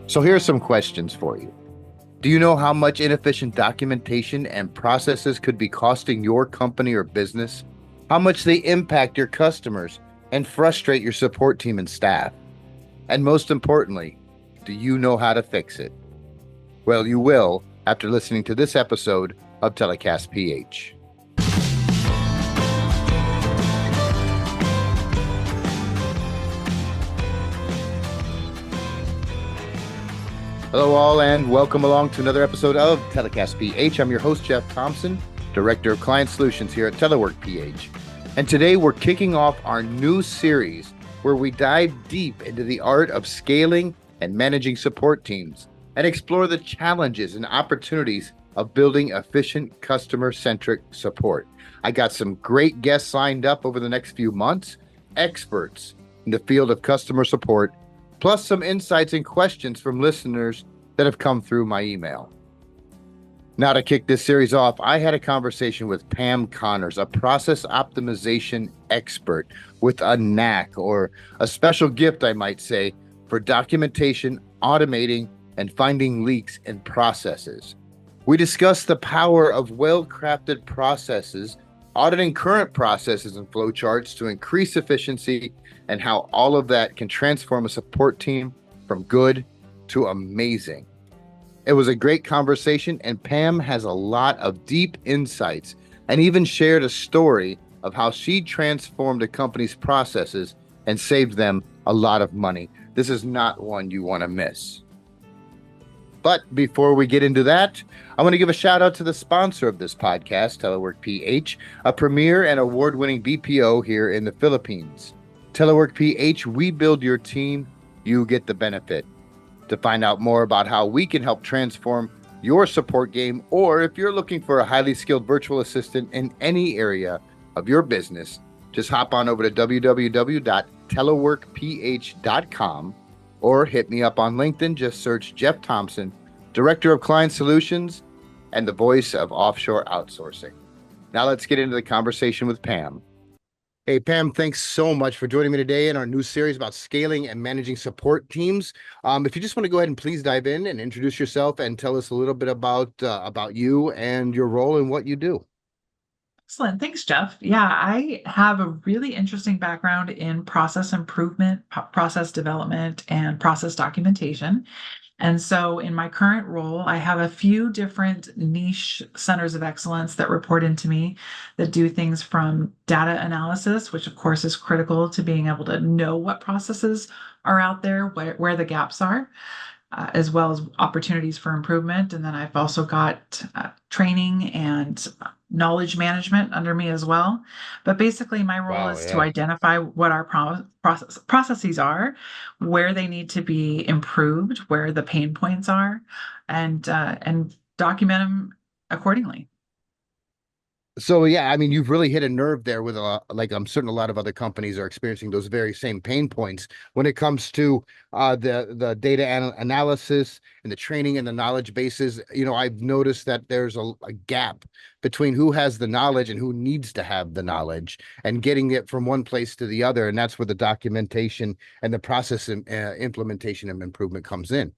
So here are some questions for you. Do you know how much inefficient documentation and processes could be costing your company or business? How much they impact your customers and frustrate your support team and staff? And most importantly, do you know how to fix it? Well, you will after listening to this episode of Telecast PH. Hello, all, and welcome along to another episode of Telecast PH. I'm your host, Jeff Thompson, Director of Client Solutions here at Telework PH. And today we're kicking off our new series where we dive deep into the art of scaling and managing support teams and explore the challenges and opportunities of building efficient customer-centric support. I got some great guests lined up over the next few months, experts in the field of customer support, plus some insights and questions from listeners that have come through my email. Now, to kick this series off, I had a conversation with Pam Connors, a process optimization expert with a knack, or a special gift, I might say, for documentation, automating, and finding leaks in processes. We discussed the power of well-crafted processes, auditing current processes and flowcharts to increase efficiency, and how all of that can transform a support team from good to amazing. It was a great conversation, and Pam has a lot of deep insights and even shared a story of how she transformed a company's processes and saved them a lot of money. This is not one you want to miss. But before we get into that, I want to give a shout out to the sponsor of this podcast, Telework PH, a premier and award-winning BPO here in the Philippines. Telework PH, we build your team, you get the benefit. To find out more about how we can help transform your support game, or if you're looking for a highly skilled virtual assistant in any area of your business, just hop on over to www.teleworkph.com or hit me up on LinkedIn. Just search Jeff Thompson, Director of Client Solutions and the voice of offshore outsourcing. Now let's get into the conversation with Pam. Hey, Pam, thanks so much for joining me today in our new series about scaling and managing support teams. If you just want to go ahead and please dive in and introduce yourself and tell us a little bit about you and your role and what you do. Excellent. Thanks, Jeff. Yeah, I have a really interesting background in process improvement, process development, and process documentation. And so in my current role, I have a few different niche centers of excellence that report into me that do things from data analysis, which of course is critical to being able to know what processes are out there, where the gaps are, as well as opportunities for improvement. And then I've also got training and knowledge management under me as well. But basically, my role Wow, is to yeah. identify what our processes are, where they need to be improved, where the pain points are, and document them accordingly. So yeah, I mean, you've really hit a nerve there with like I'm certain a lot of other companies are experiencing those very same pain points when it comes to the data analysis and the training and the knowledge bases. You know, I've noticed that there's a gap between who has the knowledge and who needs to have the knowledge and getting it from one place to the other, and that's where the documentation and the process implementation and improvement comes in.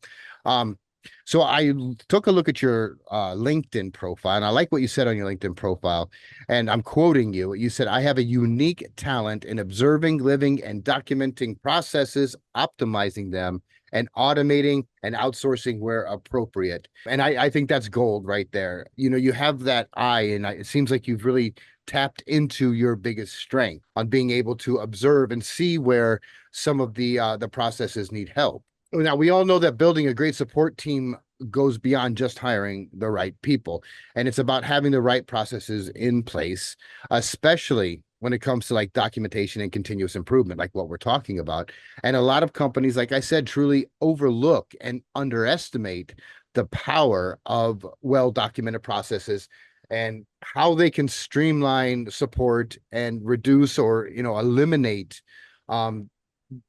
So I took a look at your LinkedIn profile, and I like what you said on your LinkedIn profile. And I'm quoting you. You said, I have a unique talent in observing, living, and documenting processes, optimizing them, and automating and outsourcing where appropriate. And I think that's gold right there. You know, you have that eye, and it seems like you've really tapped into your biggest strength on being able to observe and see where some of the processes need help. Now, we all know that building a great support team goes beyond just hiring the right people, and it's about having the right processes in place, especially when it comes to like documentation and continuous improvement, like what we're talking about. And a lot of companies, like I said, truly overlook and underestimate the power of well-documented processes and how they can streamline support and reduce or, eliminate, um,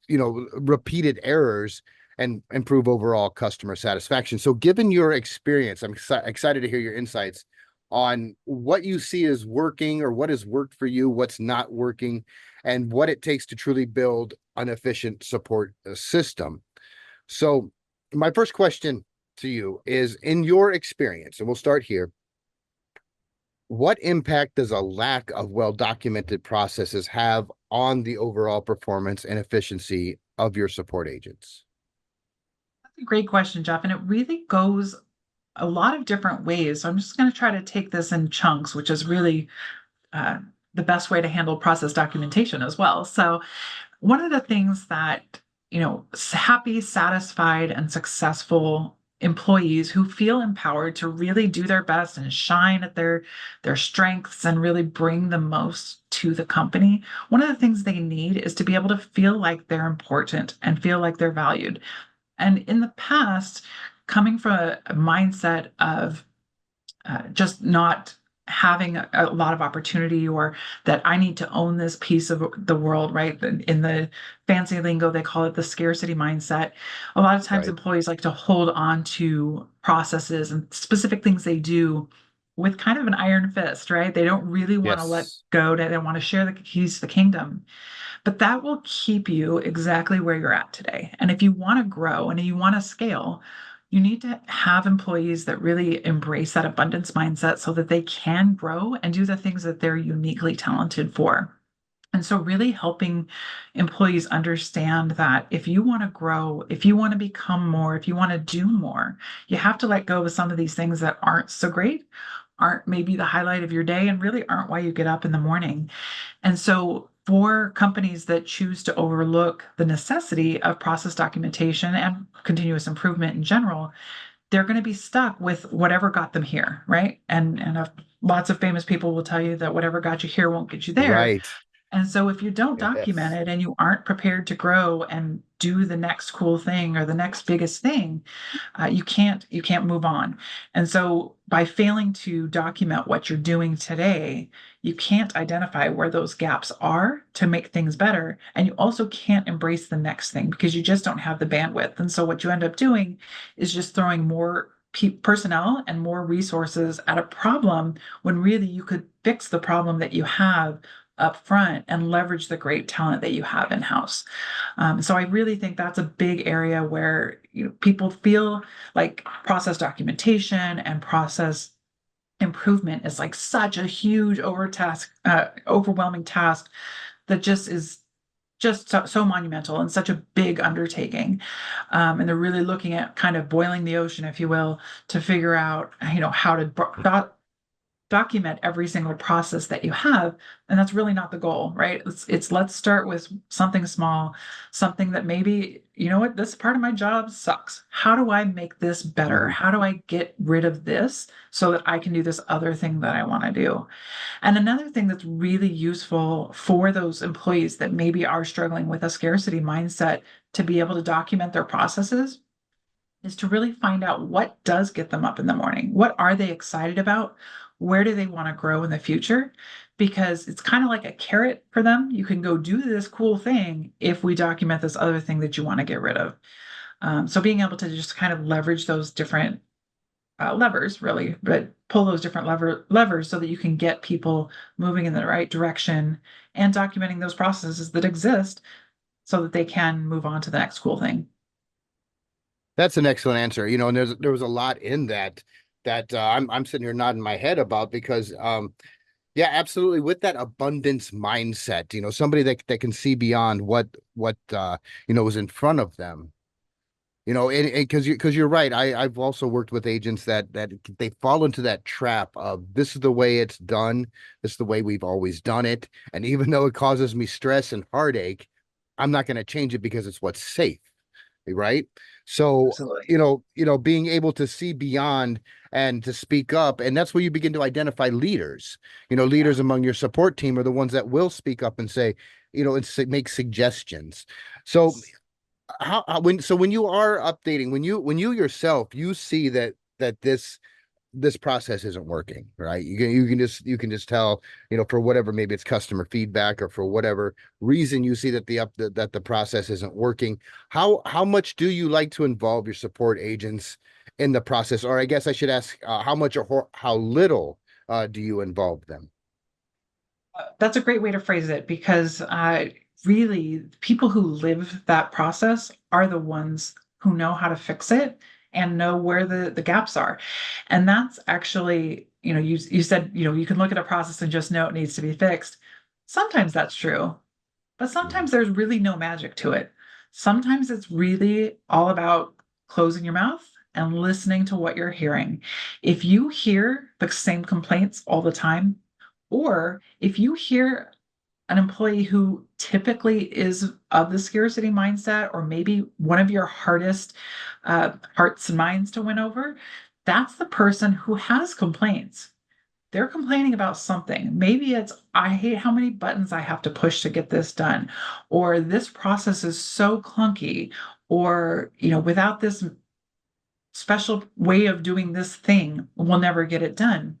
repeated errors and improve overall customer satisfaction. So given your experience, I'm excited to hear your insights on what you see as working or what has worked for you, what's not working, and what it takes to truly build an efficient support system. So my first question to you is, in your experience, and we'll start here, what impact does a lack of well-documented processes have on the overall performance and efficiency of your support agents? That's a great question, Jeff. And it really goes a lot of different ways. So I'm just going to try to take this in chunks, which is really uh, the best way to handle process documentation as well. So one of the things that, happy, satisfied, and successful employees who feel empowered to really do their best and shine at their strengths and really bring the most to the company, one of the things they need is to be able to feel like they're important and feel like they're valued. And in the past, coming from a mindset of just not having a lot of opportunity, or that I need to own this piece of the world, right? In the fancy lingo, they call it the scarcity mindset. A lot of times Right. employees like to hold on to processes and specific things they do with kind of an iron fist, right? They don't really want to let Yes. go. They want to share the keys to the kingdom. But that will keep you exactly where you're at today. And if you want to grow and you want to scale, you need to have employees that really embrace that abundance mindset so that they can grow and do the things that they're uniquely talented for. And so, really helping employees understand that if you want to grow, if you want to become more, if you want to do more, you have to let go of some of these things that aren't so great, aren't maybe the highlight of your day, and really aren't why you get up in the morning. And so, for companies that choose to overlook the necessity of process documentation and continuous improvement in general, they're going to be stuck with whatever got them here, right? And lots of famous people will tell you that whatever got you here won't get you there. Right. And so if you don't document Yes. it and you aren't prepared to grow and do the next cool thing or the next biggest thing, you can't move on. And so by failing to document what you're doing today, you can't identify where those gaps are to make things better. And you also can't embrace the next thing because you just don't have the bandwidth. And so what you end up doing is just throwing more personnel and more resources at a problem when really you could fix the problem that you have up front and leverage the great talent that you have in house. So I really think that's a big area where people feel like process documentation and process improvement is like such a huge overwhelming task that just is just so monumental and such a big undertaking. And they're really looking at kind of boiling the ocean, if you will, to figure out, how to document every single process that you have, and that's really not the goal, right? It's let's start with something small, something that maybe, what, this part of my job sucks. How do I make this better? Mhm. How do I get rid of this so that I can do this other thing that I want to do? And another thing that's really useful for those employees that maybe are struggling with a scarcity mindset to be able to document their processes is to really find out what does get them up in the morning. What are they excited about? Where do they want to grow in the future? Because it's kind of like a carrot for them. You can go do this cool thing if we document this other thing that you want to get rid of. So being able to just kind of leverage those different levers, really, but pull those different levers so that you can get people moving in the right direction and documenting those processes that exist so that they can move on to the next cool thing. That's an excellent answer. And there was a lot in that I'm sitting here nodding my head about, because yeah, absolutely, with that abundance mindset, somebody that can see beyond what was in front of them. And because you're right, I've also worked with agents that they fall into that trap of, this is the way it's done, this is the way we've always done it, and even though it causes me stress and heartache, I'm not going to change it because it's what's safe, right? So, Absolutely. being able to see beyond and to speak up, and that's where you begin to identify leaders. Yeah. Leaders among your support team are the ones that will speak up and say, and make suggestions. So when you are updating, when you yourself, you see that this process isn't working, right? You can just tell, for whatever, maybe it's customer feedback, or for whatever reason you see that the process isn't working. How much do you like to involve your support agents in the process? Or I guess I should ask, how much or how little do you involve them? That's a great way to phrase it because really, people who live that process are the ones who know how to fix it and know where the gaps are. And that's actually, you said, you can look at a process and just know it needs to be fixed. Sometimes that's true, but sometimes there's really no magic to it. Sometimes it's really all about closing your mouth and listening to what you're hearing. If you hear the same complaints all the time, or if you hear an employee who typically is of the scarcity mindset, or maybe one of your hardest hearts and minds to win over, that's the person who has complaints. They're complaining about something. Maybe it's, I hate how many buttons I have to push to get this done, or this process is so clunky, or, without this special way of doing this thing, we'll never get it done.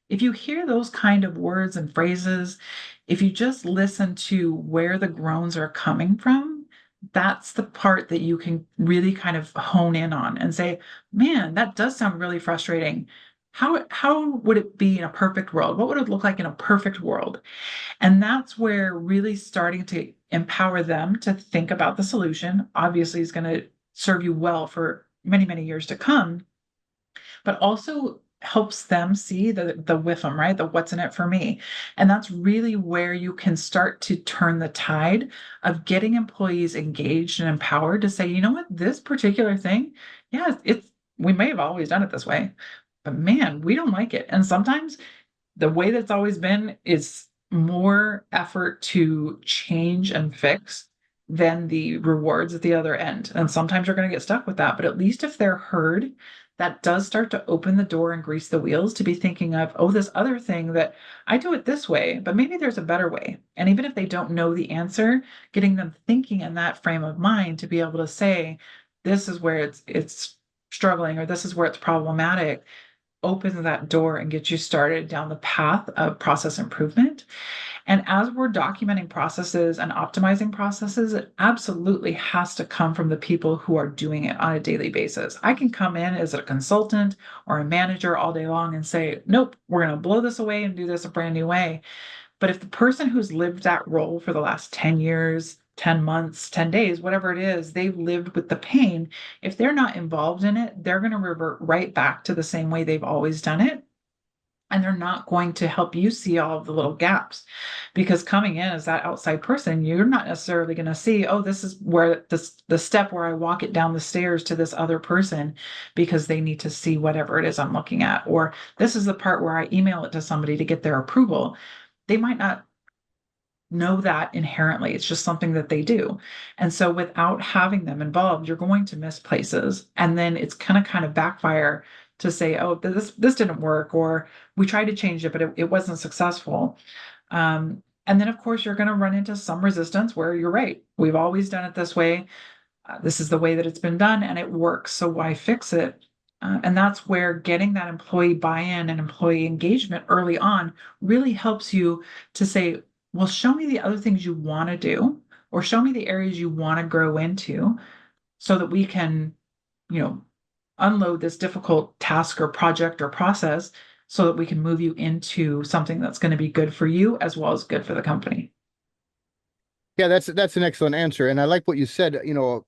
If you hear those kind of words and phrases, if you just listen to where the groans are coming from, that's the part that you can really kind of hone in on and say, man, that does sound really frustrating. How would it be in a perfect world? What would it look like in a perfect world? And that's where really starting to empower them to think about the solution obviously is going to serve you well for many, many years to come, but also helps them see the with them, right? The what's in it for me. And that's really where you can start to turn the tide of getting employees engaged and empowered to say, you know what, this particular thing, yeah, it's we may have always done it this way, but man, we don't like it. And sometimes the way that's always been is more effort to change and fix than the rewards at the other end. And sometimes you're going to get stuck with that. But at least if they're heard, that does start to open the door and grease the wheels to be thinking of, oh, this other thing that I do it this way, but maybe there's a better way. And even if they don't know the answer, getting them thinking in that frame of mind to be able to say, this is where it's struggling, or this is where it's problematic, opens that door and gets you started down the path of process improvement. And as we're documenting processes and optimizing processes, it absolutely has to come from the people who are doing it on a daily basis. I can come in as a consultant or a manager all day long and say, nope, we're going to blow this away and do this a brand new way. But if the person who's lived that role for the last 10 years, 10 months, 10 days, whatever it is, they've lived with the pain. If they're not involved in it, they're going to revert right back to the same way they've always done it. And they're not going to help you see all of the little gaps, because coming in as that outside person, you're not necessarily going to see, oh, this is where the step where I walk it down the stairs to this other person because they need to see whatever it is I'm looking at. Or this is the part where I email it to somebody to get their approval. They might not know that inherently. It's just something that they do. And so without having them involved, you're going to miss places. And then it's gonna kind of backfire to say, oh, this didn't work, or we tried to change it, but it wasn't successful. And then of course you're going to run into some resistance where you're right. We've always done it this way. This is the way that it's been done and it works. So why fix it? And that's where getting that employee buy-in and employee engagement early on really helps you to say, well, show me the other things you want to do, or show me the areas you want to grow into so that we can, you know, unload this difficult task or project or process so that we can move you into something that's going to be good for you as well as good for the company. Yeah, that's an excellent answer, and I like what you said,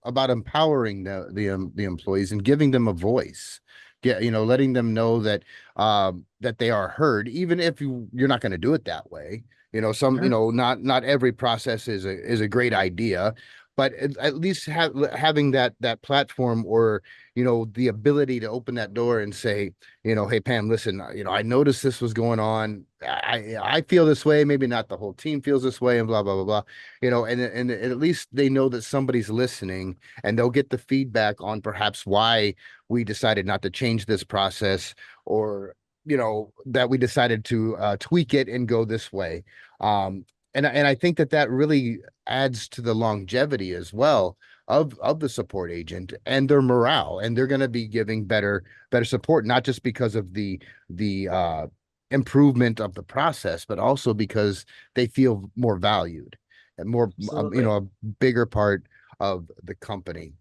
about empowering the employees and giving them a voice. Get, letting them know that that they are heard, even if you're not going to do it that way. Some, Sure. not every process is a great idea, but at least having that platform, or the ability to open that door and say, hey Pam, listen, I noticed this was going on. I feel this way. Maybe not the whole team feels this way, and blah blah blah blah. And at least they know that somebody's listening, and they'll get the feedback on perhaps why we decided not to change this process, or that we decided to tweak it and go this way. And I think that really adds to the longevity as well of the support agent and their morale, and they're going to be giving better support, not just because of the improvement of the process, but also because they feel more valued and more, Absolutely. a bigger part of the company.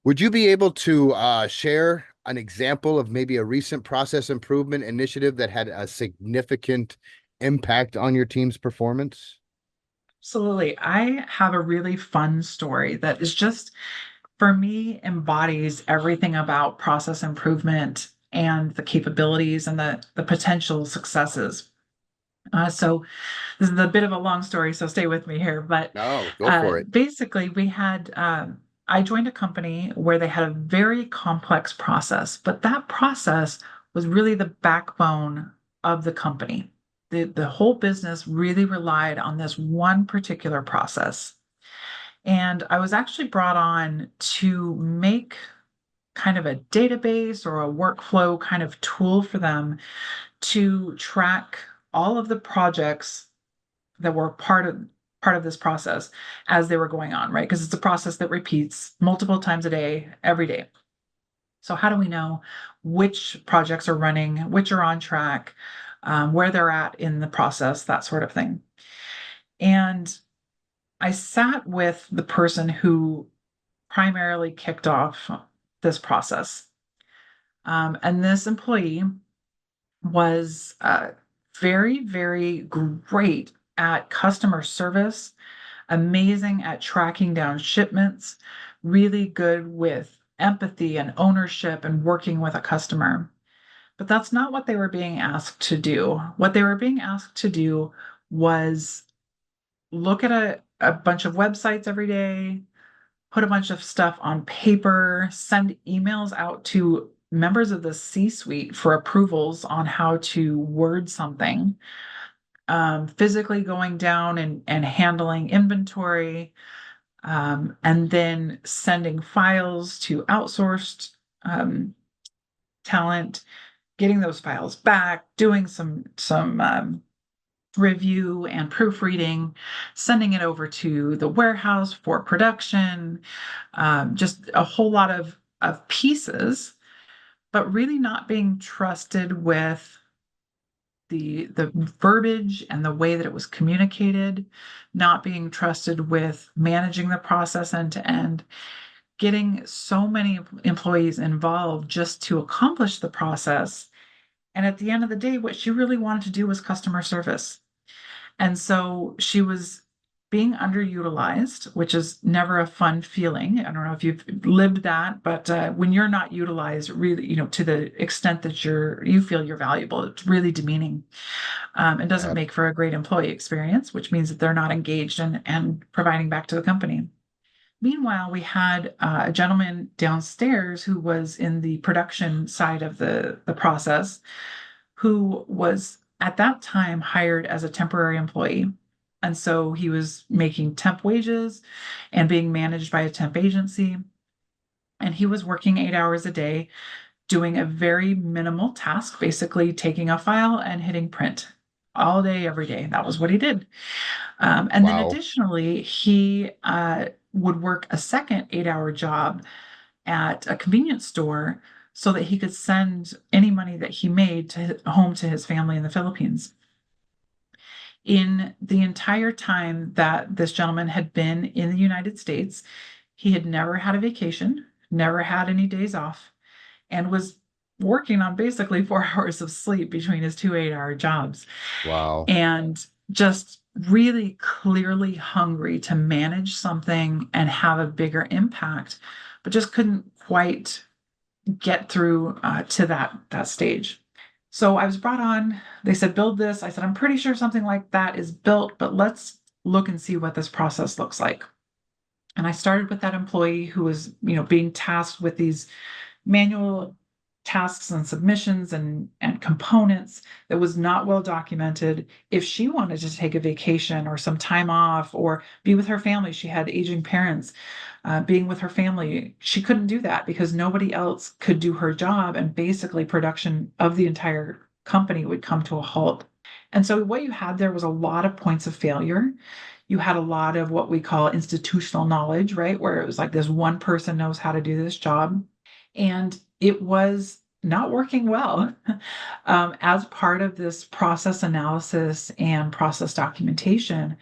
Would you be able to share an example of maybe a recent process improvement initiative that had a significant impact on your team's performance? Absolutely. I have a really fun story that is just for me, embodies everything about process improvement and the capabilities and the potential successes. So this is a bit of a long story, so stay with me here. But No, go for it. basically, I joined a company where they had a very complex process, but that process was really the backbone of the company. The whole business really relied on this one particular process. And I was actually brought on to make kind of a database or a workflow kind of tool for them to track all of the projects that were part of this process as they were going on, right? Because it's a process that repeats multiple times a day, every day. So how do we know which projects are running, which are on track, where they're at in the process, that sort of thing? And I sat with the person who primarily kicked off this process. And this employee was very, very great at customer service, amazing at tracking down shipments, really good with empathy and ownership and working with a customer. But that's not what they were being asked to do. What they were being asked to do was look at a bunch of websites every day, put a bunch of stuff on paper, send emails out to members of the C-suite for approvals on how to word something, physically going down and handling inventory, and then sending files to outsourced talent, getting those files back, doing some review and proofreading, sending it over to the warehouse for production, just a whole lot of pieces, but really not being trusted with the verbiage and the way that it was communicated, not being trusted with managing the process end to end, getting so many employees involved just to accomplish the process. And at the end of the day, what she really wanted to do was customer service. And so she was being underutilized, which is never a fun feeling. I don't know if you've lived that, but when you're not utilized really, to the extent that you feel you're valuable, it's really demeaning. It doesn't Yeah. make for a great employee experience, which means that they're not engaged and providing back to the company. Meanwhile, we had a gentleman downstairs who was in the production side of the process, who was at that time hired as a temporary employee. And so he was making temp wages and being managed by a temp agency. And he was working 8 hours a day, doing a very minimal task, basically taking a file and hitting print all day, every day. That was what he did. And then Wow. additionally, he would work a second 8 hour job at a convenience store so that he could send any money that he made home to his family in the Philippines. In the entire time that this gentleman had been in the United States, he had never had a vacation, never had any days off, and was working on basically 4 hours of sleep between his two 8 hour jobs, Wow. and just really clearly hungry to manage something and have a bigger impact, but just couldn't quite get through to that stage. So I was brought on. They said, build this. I said, I'm pretty sure something like that is built, but let's look and see what this process looks like. And I started with that employee who was, being tasked with these manual tasks and submissions and components that was not well documented. If she wanted to take a vacation or some time off or be with her family, she had aging parents, being with her family, she couldn't do that because nobody else could do her job, and basically production of the entire company would come to a halt. And so what you had there was a lot of points of failure. You had a lot of what we call institutional knowledge, right? Where it was like this one person knows how to do this job. And it was not working well. As part of this process analysis and process documentation,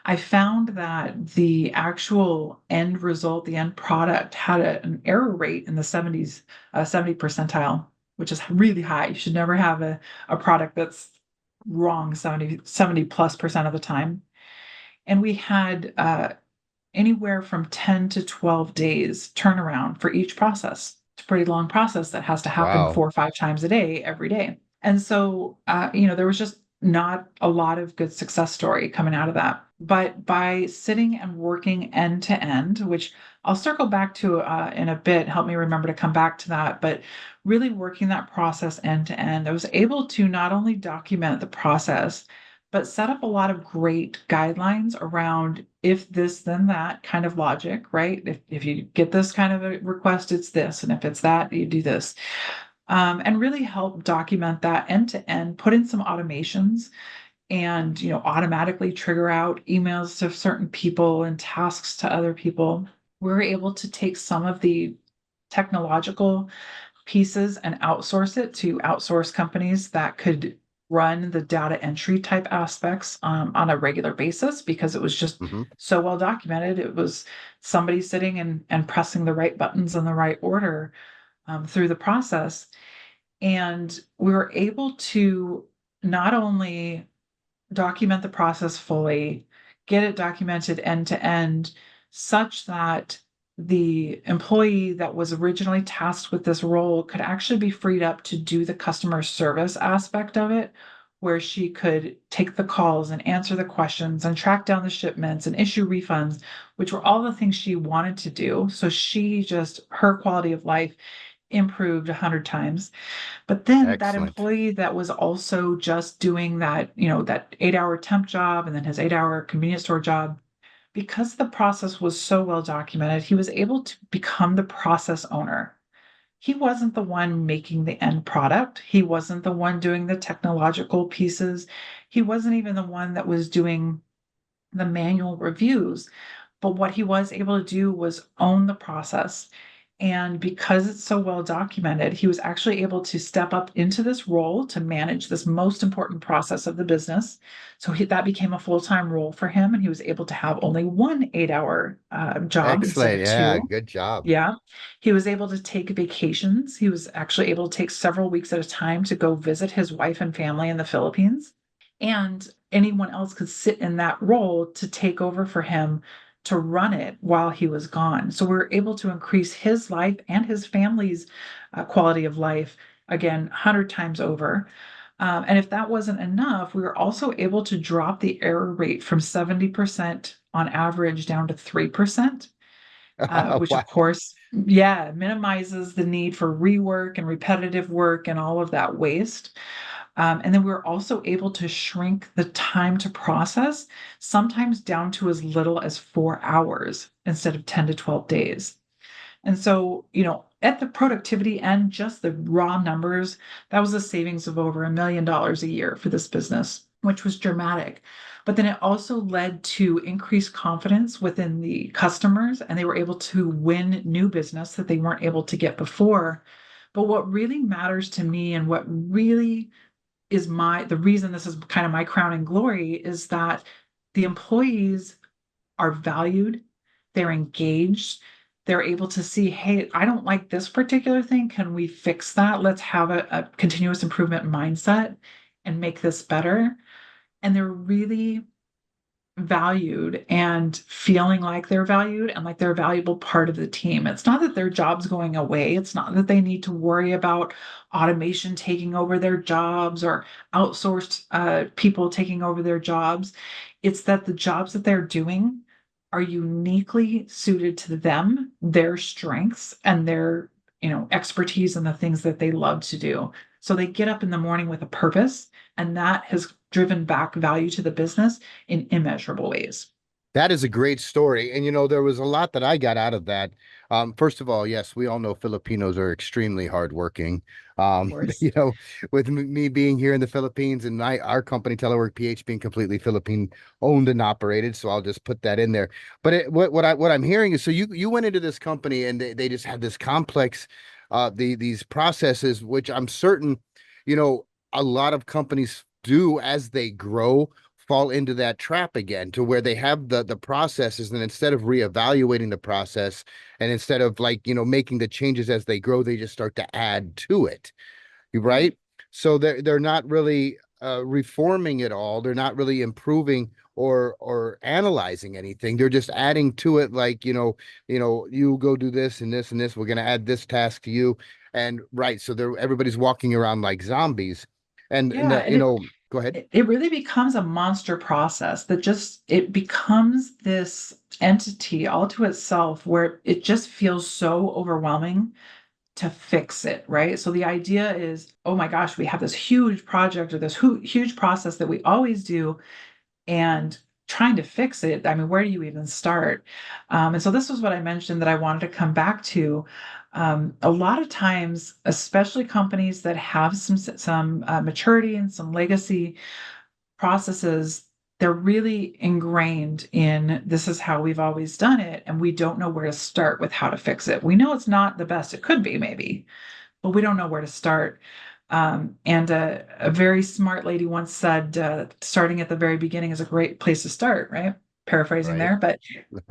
I found that the actual end result, the end product, had an error rate in the 70 percentile, which is really high. You should never have a product that's wrong 70 plus percent of the time. And we had anywhere from 10 to 12 days turnaround for each process. It's a pretty long process that has to happen Wow. 4 or 5 times a day, every day. And so, there was just not a lot of good success story coming out of that. But by sitting and working end to end, which I'll circle back to in a bit, help me remember to come back to that. But really working that process end to end, I was able to not only document the process, but set up a lot of great guidelines around if this, then that kind of logic, right? If you get this kind of a request, it's this. And if it's that, you do this. And really help document that end to end, put in some automations and automatically trigger out emails to certain people and tasks to other people. We're able to take some of the technological pieces and outsource it to outsource companies that could run the data entry type aspects on a regular basis because it was just Hmm. so well documented. It was somebody sitting and pressing the right buttons in the right order through the process. And we were able to not only document the process fully, get it documented end to end, such that the employee that was originally tasked with this role could actually be freed up to do the customer service aspect of it, where she could take the calls and answer the questions and track down the shipments and issue refunds, which were all the things she wanted to do. So her quality of life improved 100 times. But then that Excellent. employee that was also just doing that, that 8-hour temp job and then his 8-hour convenience store job, because the process was so well documented, he was able to become the process owner. He wasn't the one making the end product. He wasn't the one doing the technological pieces. He wasn't even the one that was doing the manual reviews. But what he was able to do was own the process. And because it's so well documented, he was actually able to step up into this role to manage this most important process of the business. So that became a full-time role for him, and he was able to have only one 8-hour job instead Excellent. of Yeah, two. good job. Yeah. He was able to take vacations. He was actually able to take several weeks at a time to go visit his wife and family in the Philippines. And anyone else could sit in that role to take over for him to run it while he was gone. So we were able to increase his life and his family's quality of life again 100 times over. And if that wasn't enough, we were also able to drop the error rate from 70% on average down to 3%, which of Wow. course, yeah, minimizes the need for rework and repetitive work and all of that waste. And then we were also able to shrink the time to process, sometimes down to as little as 4 hours instead of 10 to 12 days. And so, at the productivity end, just the raw numbers, that was a savings of over $1 million a year for this business, which was dramatic. But then it also led to increased confidence within the customers, and they were able to win new business that they weren't able to get before. But what really matters to me and what really is the reason this is kind of my crowning glory is that the employees are valued, they're engaged, they're able to see, hey, I don't like this particular thing. Can we fix that? Let's have a continuous improvement mindset and make this better. And they're really valued and feeling like they're valued and like they're a valuable part of the team. It's not that their job's going away. It's not that they need to worry about automation taking over their jobs or outsourced people taking over their jobs. It's that the jobs that they're doing are uniquely suited to them, their strengths and their, expertise and the things that they love to do. So they get up in the morning with a purpose, and that has driven back value to the business in immeasurable ways. That is a great story. And there was a lot that I got out of that. First of all, yes, we all know Filipinos are extremely hardworking. Of course. With me being here in the Philippines and our company, Telework PH, being completely Philippine owned and operated. So I'll just put that in there. But what I'm hearing is, so you went into this company and they just had this complex these processes, which I'm certain, a lot of companies do as they grow fall into that trap again, to where they have the processes, and instead of reevaluating the process, and instead of making the changes as they grow, they just start to add to it. Right. Right. So they're not really reforming it all. They're not really improving or analyzing anything. They're just adding to it, like, you go do this and this and this. We're going to add this task to you. And right. So everybody's walking around like zombies. And Yeah, and it go ahead. it really becomes a monster process that just it becomes this entity all to itself where it just feels so overwhelming to fix it, right? So the idea is, oh my gosh, we have this huge project or this huge process that we always do, and trying to fix it. I mean, where do you even start? And so this was what I mentioned that I wanted to come back to. A lot of times, especially companies that have some maturity and some legacy processes, they're really ingrained in this is how we've always done it, and we don't know where to start with how to fix it. We know it's not the best it could be, maybe, but we don't know where to start. And a very smart lady once said, starting at the very beginning is a great place to start, right? Paraphrasing Right. there, but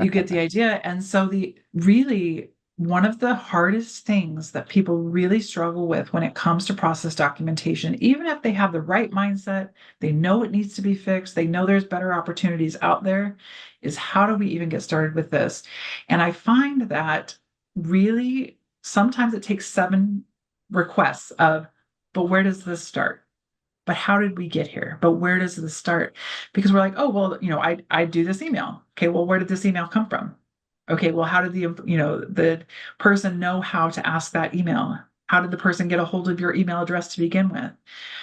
you get the idea. And so the really one of the hardest things that people really struggle with when it comes to process documentation, even if they have the right mindset, they know it needs to be fixed, they know there's better opportunities out there, is how do we even get started with this? And I find that really sometimes it takes 7 requests of, but where does this start? But how did we get here? But where does this start? Because we're like, oh, well, I do this email. Okay, well, where did this email come from? Okay, well, how did the person know how to ask that email? How did the person get a hold of your email address to begin with?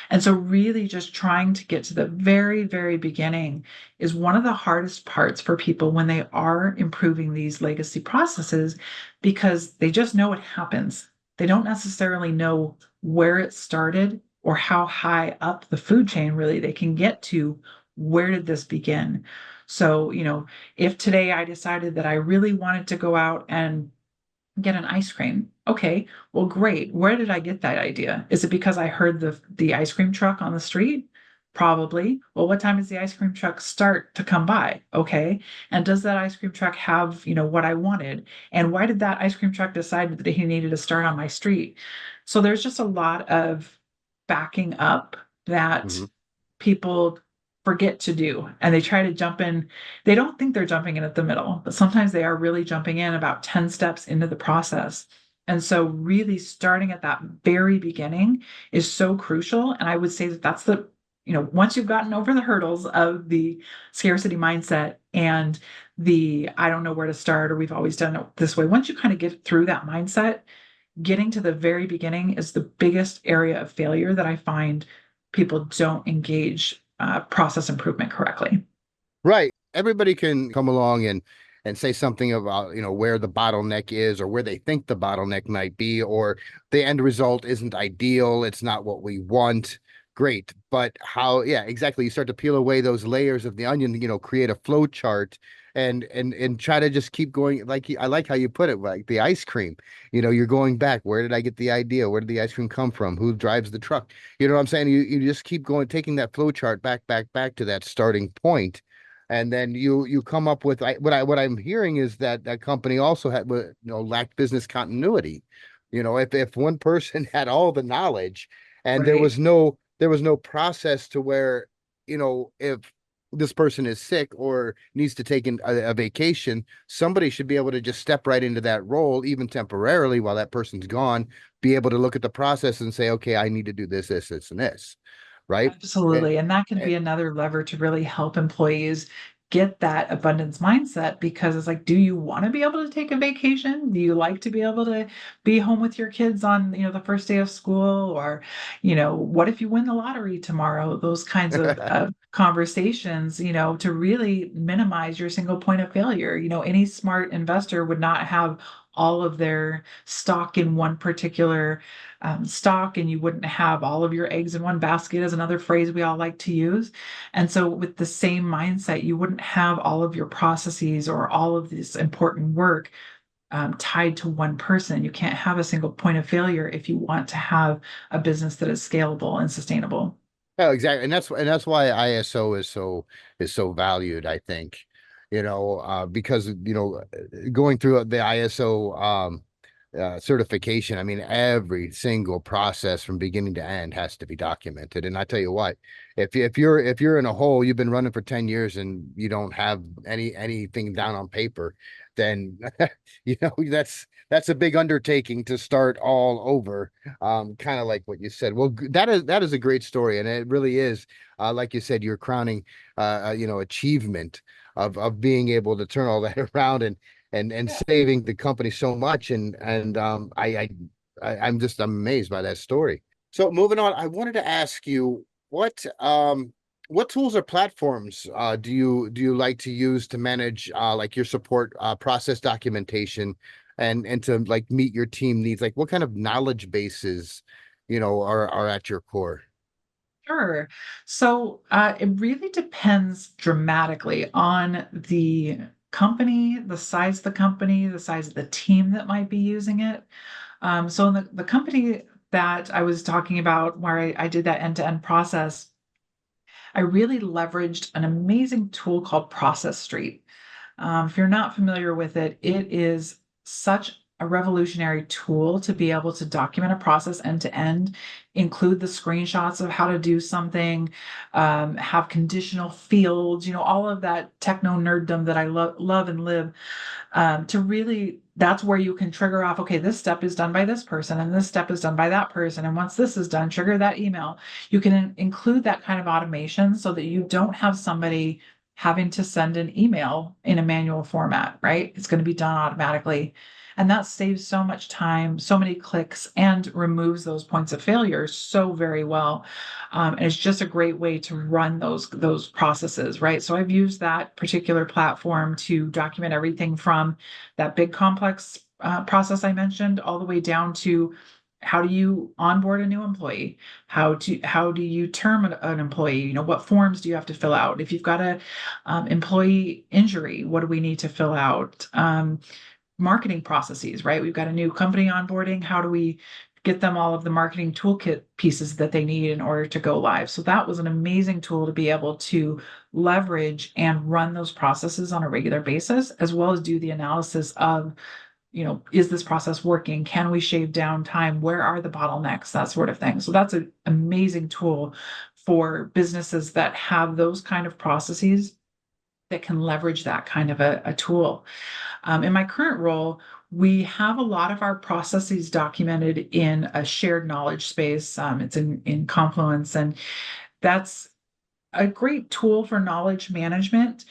And so really just trying to get to the very, very beginning is one of the hardest parts for people when they are improving these legacy processes because they just know it happens. They don't necessarily know where it started or how high up the food chain really they can get to. Where did this begin? So, if today I decided that I really wanted to go out and get an ice cream. Okay, well, great. Where did I get that idea? Is it because I heard the ice cream truck on the street? Probably. Well, what time does the ice cream truck start to come by? Okay. And does that ice cream truck have, what I wanted? And why did that ice cream truck decide that he needed to start on my street? So there's just a lot of backing up that Mhm. people forget to do, and they try to jump in. They don't think they're jumping in at the middle, but sometimes they are really jumping in about 10 steps into the process. And so really starting at that very beginning is so crucial. And I would say that that's once you've gotten over the hurdles of the scarcity mindset and the I don't know where to start, or we've always done it this way, once you kind of get through that mindset, getting to the very beginning is the biggest area of failure that I find people don't engage process improvement correctly. Right. Everybody can come along and say something about, where the bottleneck is or where they think the bottleneck might be, or the end result isn't ideal. It's not what we want. Great. But how, yeah, exactly. You start to peel away those layers of the onion, create a flow chart and try to just keep going. I like how you put it, like the ice cream. You're going back. Where did I get the idea? Where did the ice cream come from? Who drives the truck? You know what I'm saying? You just keep going, taking that flow chart back to that starting point, and then you come up with what I'm hearing is that that company also had lacked business continuity. If one person had all the knowledge and there Right. was no process to where, if this person is sick or needs to take a vacation, somebody should be able to just step right into that role, even temporarily while that person's gone, be able to look at the process and say, okay, I need to do this, and this, right? And, Absolutely. And that can be another lever to really help employees get that abundance mindset because it's like, do you want to be able to take a vacation? Do you like to be able to be home with your kids on, the first day of school? Or, what if you win the lottery tomorrow? Those kinds of conversations, to really minimize your single point of failure. Any smart investor would not have all of their stock in one particular stock, and you wouldn't have all of your eggs in one basket, is another phrase we all like to use. And so, with the same mindset, you wouldn't have all of your processes or all of this important work tied to one person. You can't have a single point of failure if you want to have a business that is scalable and sustainable. Oh, exactly. And that's why ISO is so valued, I think. Because going through the ISO certification. I mean, every single process from beginning to end has to be documented. And I tell you what, if you're in a hole, you've been running for 10 years and you don't have anything down on paper, then that's a big undertaking to start all over. Kind of like what you said. Well, that is a great story, and it really is. Like you said, your crowning achievement of being able to turn all that around and saving the company so much. I'm just amazed by that story. So moving on, I wanted to ask you what tools or platforms do you like to use to manage like your support process documentation and to like meet your team needs? Like what kind of knowledge bases, are at your core? Sure. So it really depends dramatically on the company, the size of the company, the size of the team that might be using it. So in the company that I was talking about, where I did that end-to-end process, I really leveraged an amazing tool called Process Street. If you're not familiar with it, it is such a revolutionary tool to be able to document a process end to end, include the screenshots of how to do something, have conditional fields, all of that techno nerddom that I love and live. To really, that's where you can trigger off, okay, this step is done by this person and this step is done by that person. And once this is done, trigger that email. You can include that kind of automation so that you don't have somebody having to send an email in a manual format, right? It's going to be done automatically. And that saves so much time, so many clicks, and removes those points of failure so very well. And it's just a great way to run those processes, right? So I've used that particular platform to document everything from that big complex process I mentioned, all the way down to how do you onboard a new employee? How do you term an employee? What forms do you have to fill out? If you've got a employee injury, what do we need to fill out? Marketing processes, right? We've got a new company onboarding. How do we get them all of the marketing toolkit pieces that they need in order to go live? So that was an amazing tool to be able to leverage and run those processes on a regular basis, as well as do the analysis of, is this process working? Can we shave down time? Where are the bottlenecks? That sort of thing. So that's an amazing tool for businesses that have those kind of processes that can leverage that kind of a tool. In my current role, we have a lot of our processes documented in a shared knowledge space. It's in Confluence, and that's a great tool for knowledge management.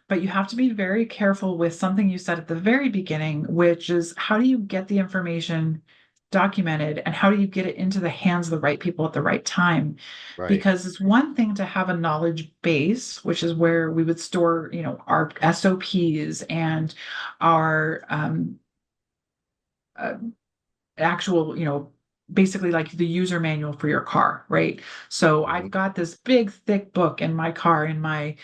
But you have to be very careful with something you said at the very beginning, which is how do you get the information documented and how do you get it into the hands of the right people at the right time? Right. Because it's one thing to have a knowledge base, which is where we would store, our SOPs and our uh, actual, basically like the user manual for your car, right? So Mhm. I've got this big, thick book in my car in my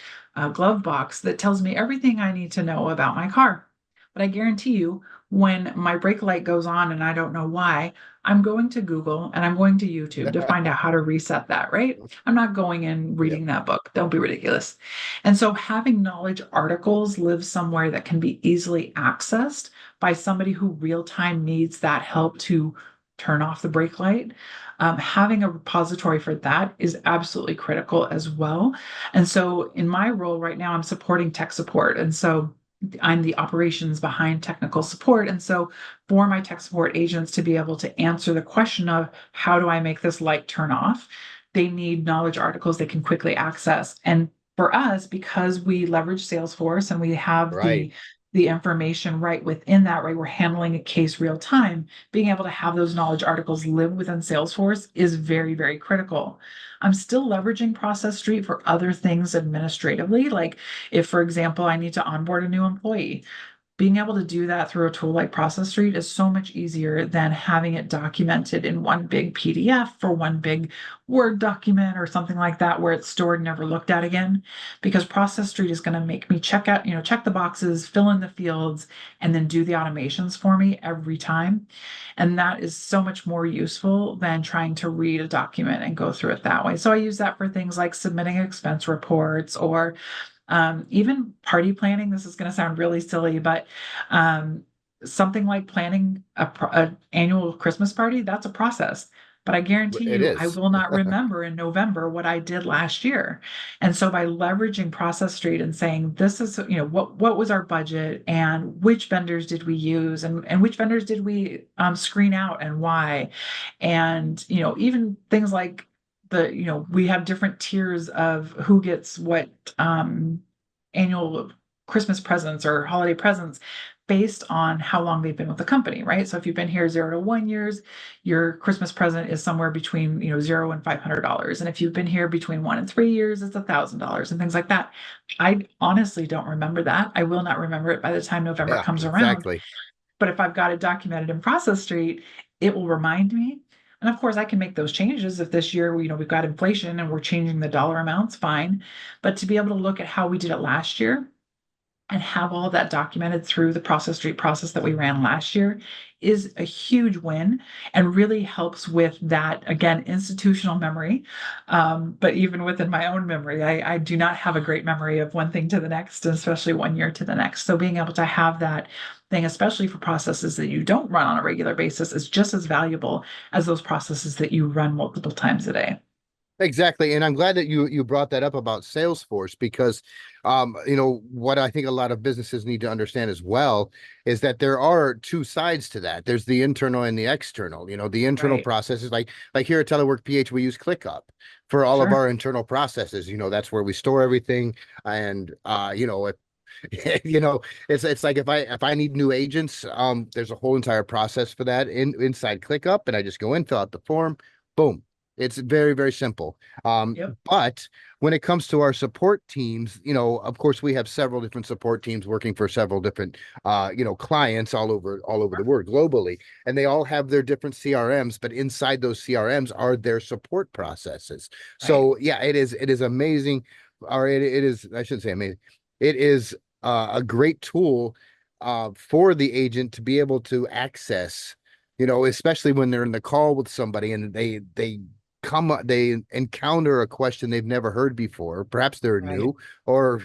glove box that tells me everything I need to know about my car. But I guarantee you, when my brake light goes on and I don't know why, I'm going to Google and I'm going to YouTube to find out how to reset that, right? I'm not going and Yep. reading that book. Don't be ridiculous. And so having knowledge articles live somewhere that can be easily accessed by somebody who real time needs that help to turn off the brake light. Having a repository for that is absolutely critical as well. And so, in my role right now, I'm supporting tech support. And so, I'm the operations behind technical support. And so, for my tech support agents to be able to answer the question of how do I make this light turn off, they need knowledge articles they can quickly access. And for us, because we leverage Salesforce and we have Right. the information right within that, right? We're handling a case real time. Being able to have those knowledge articles live within Salesforce is very, very critical. I'm still leveraging Process Street for other things administratively. Like if, for example, I need to onboard a new employee, being able to do that through a tool like Process Street is so much easier than having it documented in one big PDF or one big Word document or something like that where it's stored and never looked at again. Because Process Street is going to make me check out, check the boxes, fill in the fields, and then do the automations for me every time. And that is so much more useful than trying to read a document and go through it that way. So I use that for things like submitting expense reports or even party planning. This is going to sound really silly, but something like planning a annual Christmas party, that's a process. But I guarantee It you, I is. will not remember in November what I did last year. And so by leveraging Process Street and saying, this is, what was our budget and which vendors did we use and which vendors did we screen out and why? And, even things like we have different tiers of who gets what annual Christmas presents or holiday presents based on how long they've been with the company, right? So if you've been here 0 to 1 years, your Christmas present is somewhere between $0 and $500, and if you've been here between 1 and 3 years, it's $1,000 and things like that. I honestly don't remember that. I will not remember it by the time November Yeah, comes around. exactly. But if I've got it documented in Process Street, it will remind me. And of course, I can make those changes if this year, we've got inflation and we're changing the dollar amounts, fine. But to be able to look at how we did it last year and have all of that documented through the Process Street process that we ran last year is a huge win and really helps with that, again, institutional memory. But even within my own memory, I do not have a great memory of one thing to the next, especially 1 year to the next. So being able to have that thing, especially for processes that you don't run on a regular basis, is just as valuable as those processes that you run multiple times a day. Exactly. And I'm glad that you brought that up about Salesforce because what I think a lot of businesses need to understand as well is that there are two sides to that. There's the internal and the external. The internal Right. processes like here at Telework PH, we use ClickUp for all of Sure. our internal processes. That's where we store everything. And it's like if I need new agents, there's a whole entire process for that inside ClickUp, and I just go in, fill out the form, boom. It's very, very simple. Yep. But when it comes to our support teams, of course, we have several different support teams working for several different, clients all over the world globally, and they all have their different CRMs. But inside those CRMs are their support processes. Right. So yeah, it is amazing, or it is. I shouldn't say amazing. It is a great tool for the agent to be able to access. Especially when they're in the call with somebody and they encounter a question they've never heard before. Perhaps they're Right. new, or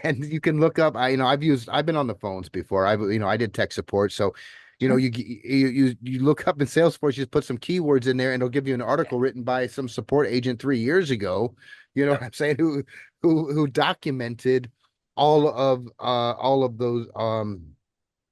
and you can look up. I've been on the phones before. I did tech support, so Sure. you look up in Salesforce, you just put some keywords in there, and it'll give you an Yeah. article written by some support agent 3 years ago. You know what Yep. I'm saying? Who documented all of those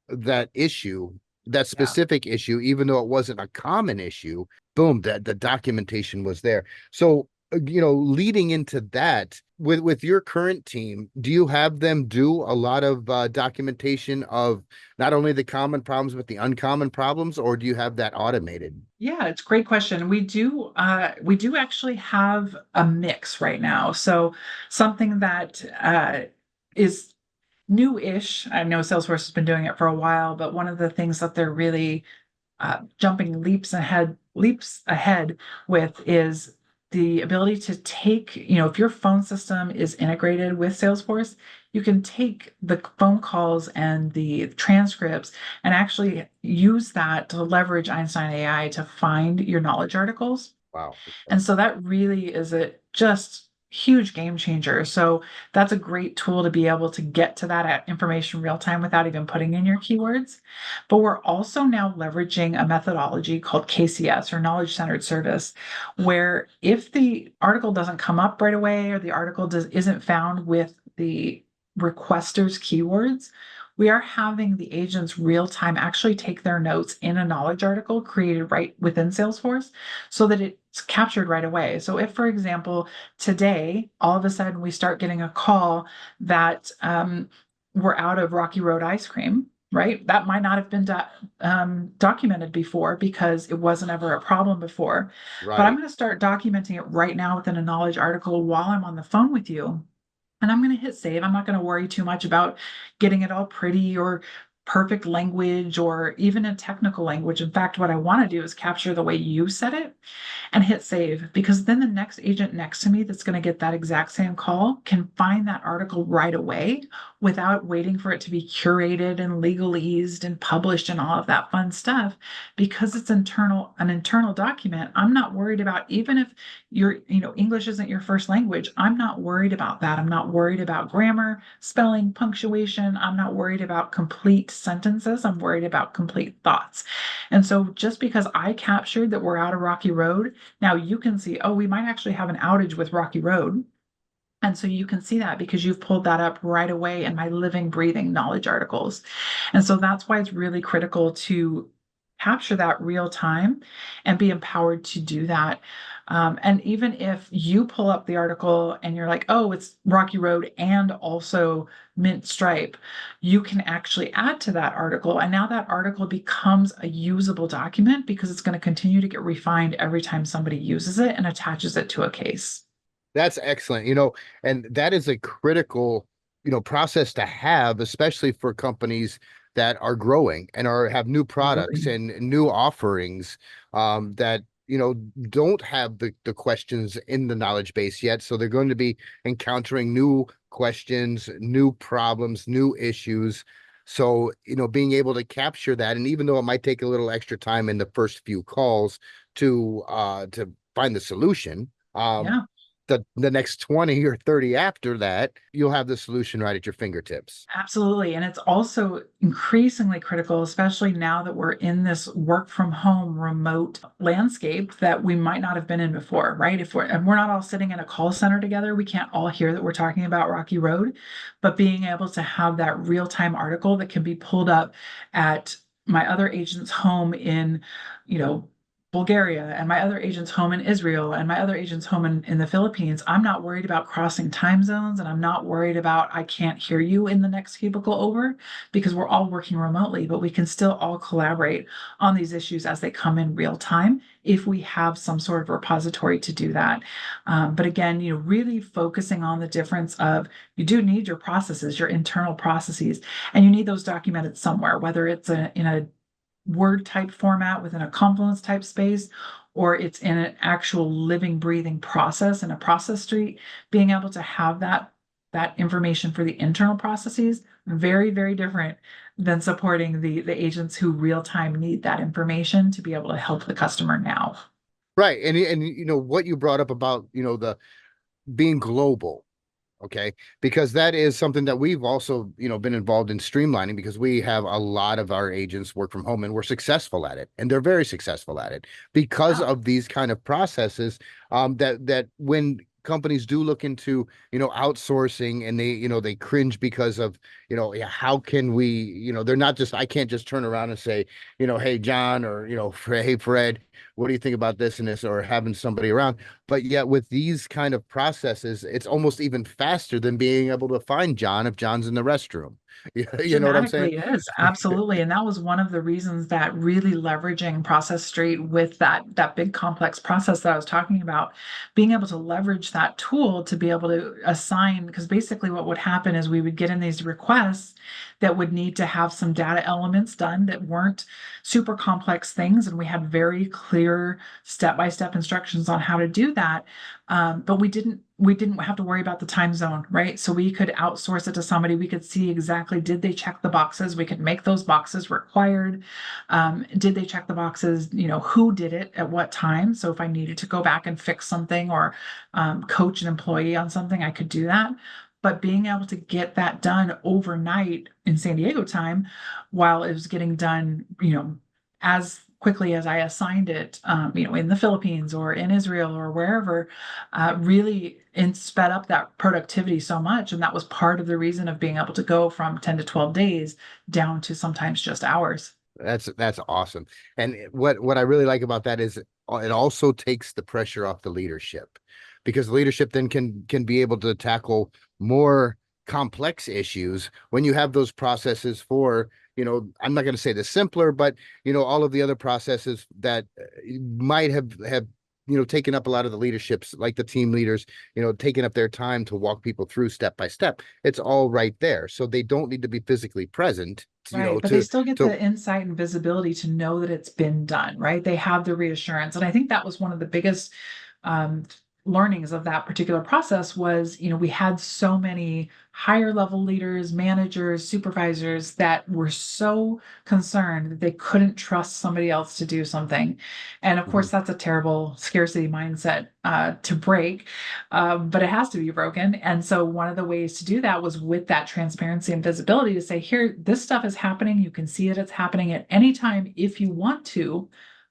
that issue, that Yeah. specific issue, even though it wasn't a common issue. Boom, that the documentation was there. So, leading into that with your current team, do you have them do a lot of documentation of not only the common problems but the uncommon problems, or do you have that automated? Yeah, it's a great question. We do actually have a mix right now. So something that is new-ish. I know Salesforce has been doing it for a while, but one of the things that they're really jumping leaps ahead with is the ability to take, if your phone system is integrated with Salesforce, you can take the phone calls and the transcripts and actually use that to leverage Einstein AI to find your knowledge articles. Wow. And so that really is a just huge game changer. So that's a great tool to be able to get to that information real time without even putting in your keywords. But we're also now leveraging a methodology called KCS, or knowledge centered service, where if the article doesn't come up right away or the article isn't found with the requester's keywords, we are having the agents real time actually take their notes in a knowledge article created right within Salesforce so that it's captured right away. So if, for example, today, all of a sudden we start getting a call that we're out of Rocky Road ice cream, right? That might not have been documented before because it wasn't ever a problem before. But I'm Right. going to start documenting it right now within a knowledge article while I'm on the phone with you. And I'm going to hit save. I'm not going to worry too much about getting it all pretty or perfect language or even a technical language. In fact, what I want to do is capture the way you said it and hit save, because then the next agent next to me that's going to get that exact same call can find that article right away without waiting for it to be curated and legalese and published and all of that fun stuff. Because it's an internal document, I'm not worried about, even if English isn't your first language, I'm not worried about that. I'm not worried about grammar, spelling, punctuation. I'm not worried about complete sentences. I'm worried about complete thoughts. And so just because I captured that we're out of Rocky Road, now you can see, oh, we might actually have an outage with Rocky Road. And so you can see that because you've pulled that up right away in my living, breathing knowledge articles. And so that's why it's really critical to capture that real time and be empowered to do that. And even if you pull up the article and you're like, oh, it's Rocky Road and also Mint Stripe, you can actually add to that article. And now that article becomes a usable document because it's going to continue to get refined every time somebody uses it and attaches it to a case. That's excellent. And that is a critical, process to have, especially for companies that are growing and have new products Absolutely. and new offerings, that, don't have the questions in the knowledge base yet. So they're going to be encountering new questions, new problems, new issues. So, being able to capture that, and even though it might take a little extra time in the first few calls to find the solution, Yeah. the next 20 or 30 after that, you'll have the solution right at your fingertips. Absolutely. And it's also increasingly critical, especially now that we're in this work from home remote landscape that we might not have been in before, right? If we're not all sitting in a call center together, we can't all hear that we're talking about Rocky Road, but being able to have that real-time article that can be pulled up at my other agent's home in, you know, Bulgaria and my other agent's home in Israel and my other agent's home in the Philippines. I'm not worried about crossing time zones and I'm not worried about I can't hear you in the next cubicle over because we're all working remotely, but we can still all collaborate on these issues as they come in real time if we have some sort of repository to do that. But again, really focusing on the difference of you do need your processes, your internal processes, and you need those documented somewhere, whether it's in a Word type format within a Confluence type space, or it's in an actual living, breathing process in a process street, being able to have that information for the internal processes, very, very different than supporting the agents who real time need that information to be able to help the customer now. Right. And what you brought up about, the being global. Okay. Because that is something that we've also, been involved in streamlining, because we have a lot of our agents work from home and we're successful at it. And they're very successful at it because Wow. of these kind of processes, that when companies do look into, outsourcing, and they cringe because of, yeah, how can we, they're not just, I can't just turn around and say, hey, John, or, hey, Fred, what do you think about this and this, or having somebody around. But yet with these kind of processes, it's almost even faster than being able to find John if John's in the restroom. You know what I'm saying? Dramatically is, absolutely. And that was one of the reasons that really leveraging Process Street with that big complex process that I was talking about, being able to leverage that tool to be able to assign, because basically what would happen is we would get in these requests that would need to have some data elements done that weren't super complex things. And we had very clear step-by-step instructions on how to do that. But we didn't have to worry about the time zone, right? So we could outsource it to somebody. We could see exactly, did they check the boxes? We could make those boxes required. Did they check the boxes? Who did it at what time? So if I needed to go back and fix something or coach an employee on something, I could do that. But being able to get that done overnight in San Diego time while it was getting done, as quickly as I assigned it, in the Philippines or in Israel or wherever, really sped up that productivity so much. And that was part of the reason of being able to go from 10 to 12 days down to sometimes just hours. That's awesome. And what I really like about that is it also takes the pressure off the leadership, because leadership then can be able to tackle more complex issues when you have those processes for, I'm not going to say the simpler, but all of the other processes that might have taken up a lot of the leaderships, like the team leaders, taking up their time to walk people through step by step. It's all right there. So they don't need to be physically present, Right, but they still get the insight and visibility to know that it's been done, right? They have the reassurance. And I think that was one of the biggest um, learnings of that particular process was, we had so many higher level leaders, managers, supervisors that were so concerned that they couldn't trust somebody else to do something. And of Mhm. course, that's a terrible scarcity mindset to break, but it has to be broken. And so, one of the ways to do that was with that transparency and visibility to say, here, this stuff is happening. You can see that it's happening at any time if you want to.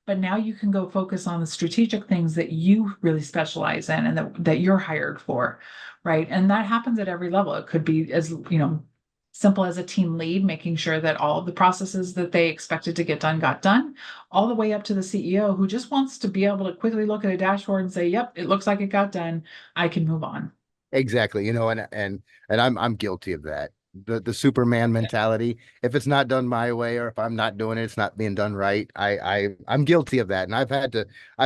But now you can go focus on the strategic things that you really specialize in and that you're hired for, right? And that happens at every level. It could be as, simple as a team lead, making sure that all of the processes that they expected to get done got done, all the way up to the CEO who just wants to be able to quickly look at a dashboard and say, yep, it looks like it got done. I can move on. Exactly. And I'm guilty of that. The Superman mentality. If it's not done my way, or if I'm not doing it, it's not being done right. I'm guilty of that. And I've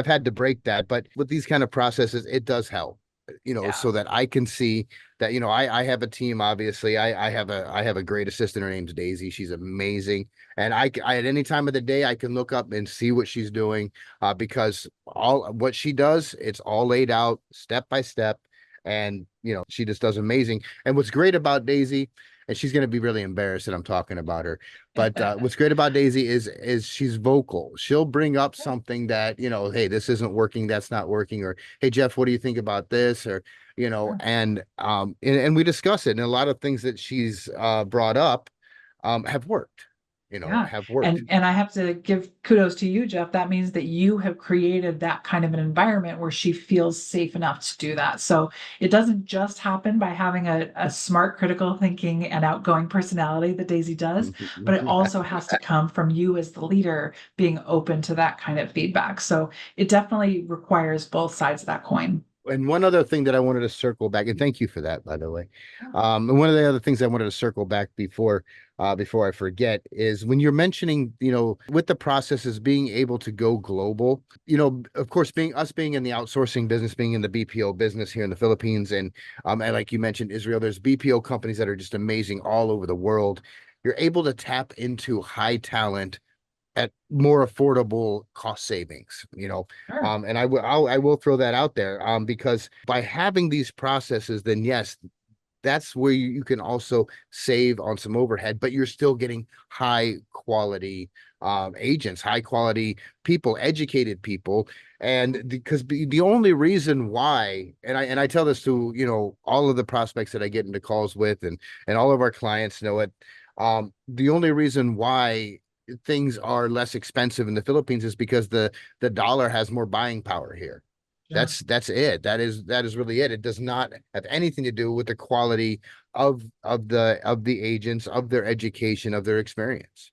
had to break that. But with these kind of processes, it does help, Yeah. so that I can see that, I have a team, obviously. I have a great assistant. Her name's Daisy. She's amazing. And I at any time of the day, I can look up and see what she's doing, because all what she does, it's all laid out step by step, and she just does amazing. And what's great about Daisy, and she's going to be really embarrassed that I'm talking about her, but what's great about Daisy is she's vocal. She'll bring up something that, hey, this isn't working, that's not working, or hey, Jeff, what do you think about this? Or and we discuss it, and a lot of things that she's brought up have worked, Yeah. have worked. And I have to give kudos to you, Jeff. That means that you have created that kind of an environment where she feels safe enough to do that. So it doesn't just happen by having a smart, critical thinking and outgoing personality that Daisy does, but it also has to come from you as the leader being open to that kind of feedback. So it definitely requires both sides of that coin. And one other thing that I wanted to circle back, and thank you for that, by the way. And one of the other things I wanted to circle back before I forget, is when you're mentioning, with the processes being able to go global, of course, being in the outsourcing business, being in the BPO business here in the Philippines, and like you mentioned, Israel, there's BPO companies that are just amazing all over the world. You're able to tap into high talent at more affordable cost savings, Sure. and I will throw that out there, because by having these processes, then yes, that's where you can also save on some overhead, but you're still getting high quality agents, high quality people, educated people. And because the only reason why, and I tell this to, all of the prospects that I get into calls with, and all of our clients know it. The only reason why things are less expensive in the Philippines is because the dollar has more buying power here. Sure. That's it. That is really it. It does not have anything to do with the quality of the agents, of their education, of their experience.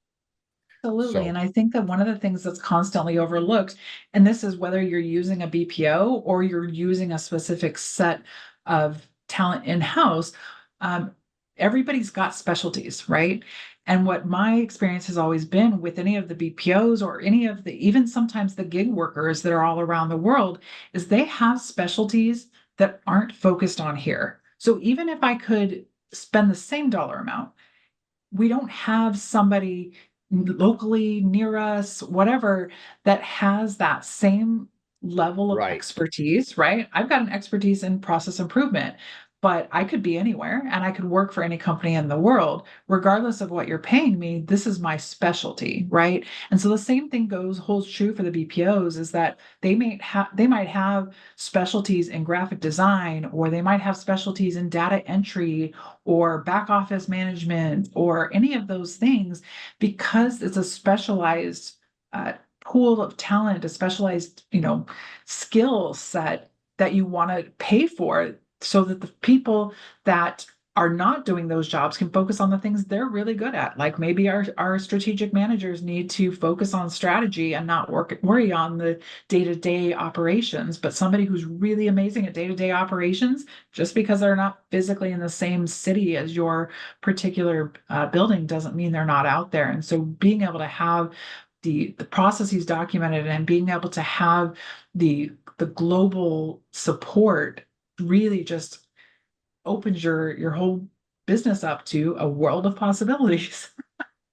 Absolutely. So And I think that one of the things that's constantly overlooked, and this is whether you're using a BPO or you're using a specific set of talent in-house, um, everybody's got specialties, right? And what my experience has always been with any of the BPOs or any of the, even sometimes the gig workers that are all around the world, is they have specialties that aren't focused on here. So even if I could spend the same dollar amount, we don't have somebody locally near us, whatever, that has that same level of right. expertise, right? I've got an expertise in process improvement, but I could be anywhere and I could work for any company in the world, regardless of what you're paying me. This is my specialty, right? And so the same thing holds true for the BPOs is that they might have specialties in graphic design, or they might have specialties in data entry or back office management or any of those things, because it's a specialized pool of talent, a specialized, skill set that you want to pay for, so that the people that are not doing those jobs can focus on the things they're really good at. Like maybe our strategic managers need to focus on strategy and not worry on the day-to-day operations, but somebody who's really amazing at day-to-day operations, just because they're not physically in the same city as your particular building doesn't mean they're not out there. And so being able to have the processes documented and being able to have the global support really just opens your whole business up to a world of possibilities.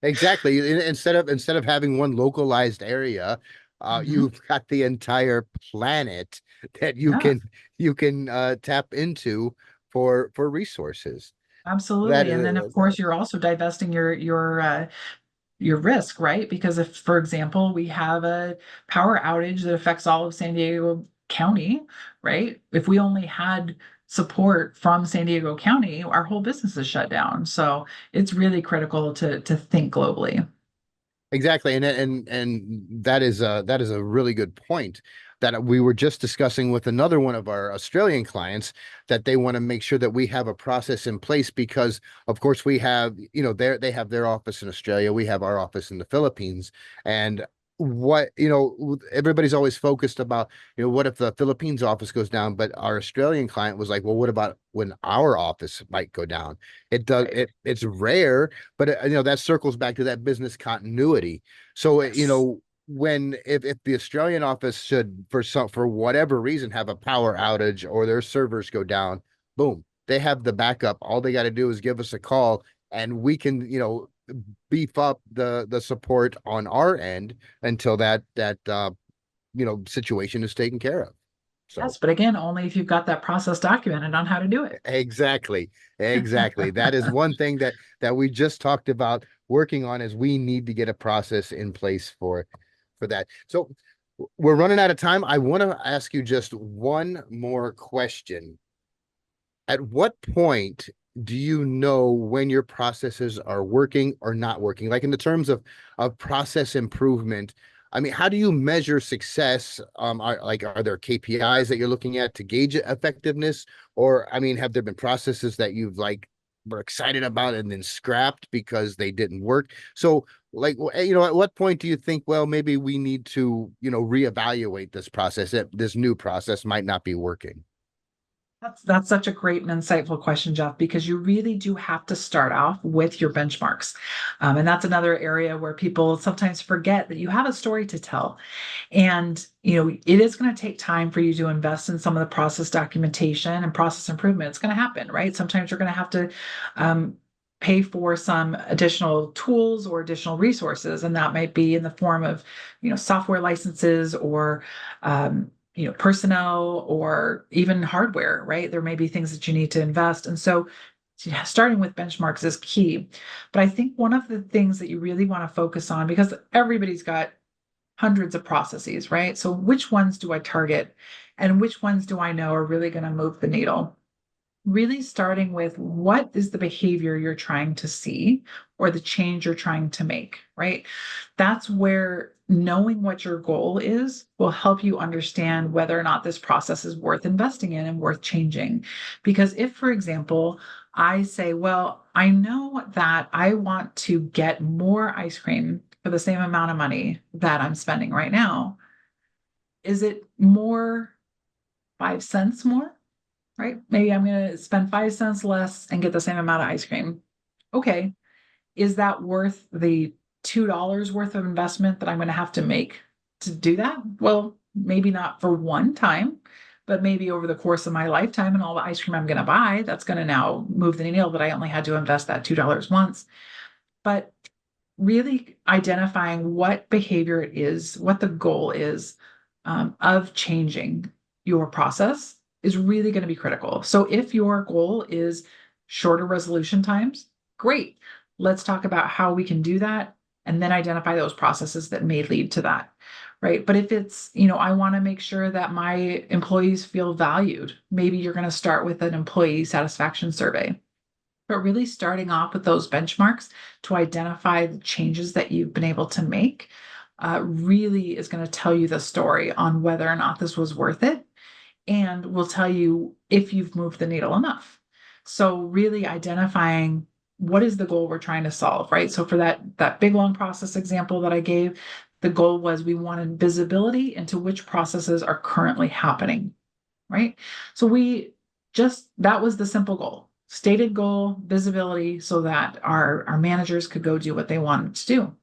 Exactly. Instead of having one localized area, Mhm. you've got the entire planet that Yeah, you can tap into for resources. That absolutely. And then of is course you're also divesting your risk, right? Because if, for example, we have a power outage that affects all of San Diego County, right? If we only had support from San Diego County, our whole business is shut down. So it's really critical to think globally. exactly, and that is a really good point that we were just discussing with another one of our Australian clients, that they want to make sure that we have a process in place because, of course, we have, they have their office in Australia, we have our office in the Philippines, and what, everybody's always focused about, what if the Philippines office goes down, but our Australian client was like, well, what about when our office might go down? Right. It's rare, but that circles back to that business continuity. So Yes. when if the Australian office should for whatever reason have a power outage or their servers go down, boom, they have the backup. All they got to do is give us a call, and we can beef up the support on our end until that situation is taken care of. So Yes, but again, only if you've got that process documented on how to do it. exactly. Exactly. That is one thing that we just talked about working on, is we need to get a process in place for that. So we're running out of time. I want to ask you just one more question. At what point do you know when your processes are working or not working? Like in the terms of process improvement, I mean, how do you measure success? Are there KPIs that you're looking at to gauge effectiveness? Or I mean, have there been processes that you've were excited about and then scrapped because they didn't work? So at what point do you think, well, maybe we need to, reevaluate this process, that this new process might not be working? That's such a great and insightful question, Jeff, because you really do have to start off with your benchmarks. And that's another area where people sometimes forget that you have a story to tell. And, it is going to take time for you to invest in some of the process documentation and process improvement. It's going to happen, right? Sometimes you're going to have to um, pay for some additional tools or additional resources. And that might be in the form of, software licenses or, personnel or even hardware, right? There may be things that you need to invest. And so yeah, starting with benchmarks is key. But I think one of the things that you really want to focus on, because everybody's got hundreds of processes, right? So which ones do I target and which ones do I know are really going to move the needle? Really starting with what is the behavior you're trying to see or the change you're trying to make, right? That's where knowing what your goal is will help you understand whether or not this process is worth investing in and worth changing. Because if, for example, I say, well, I know that I want to get more ice cream for the same amount of money that I'm spending right now, is it more 5 cents more? Right? Maybe I'm going to spend 5 cents less and get the same amount of ice cream. Okay. Is that worth the $2 worth of investment that I'm going to have to make to do that? Well, maybe not for one time, but maybe over the course of my lifetime and all the ice cream I'm going to buy, that's going to now move the needle that I only had to invest that $2 once. But really identifying what behavior it is, what the goal is of changing your process is really going to be critical. So, if your goal is shorter resolution times, great. Let's talk about how we can do that and then identify those processes that may lead to that. Right. But if it's, I want to make sure that my employees feel valued, maybe you're going to start with an employee satisfaction survey, but really starting off with those benchmarks to identify the changes that you've been able to make really is going to tell you the story on whether or not this was worth it and will tell you if you've moved the needle enough. So really identifying what is the goal we're trying to solve, right? So for that big long process example that I gave, the goal was we wanted visibility into which processes are currently happening, right? So that was the simple goal. Stated goal, visibility, so that our managers could go do what they wanted to do.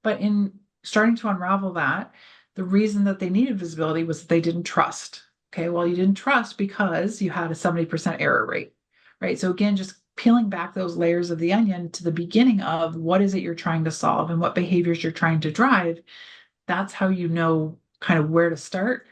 But in starting to unravel that, the reason that they needed visibility was that they didn't trust. Okay, well, you didn't trust because you had a 70% error rate, right? So again, just peeling back those layers of the onion to the beginning of what is it you're trying to solve and what behaviors you're trying to drive, That's how you know kind of where to start,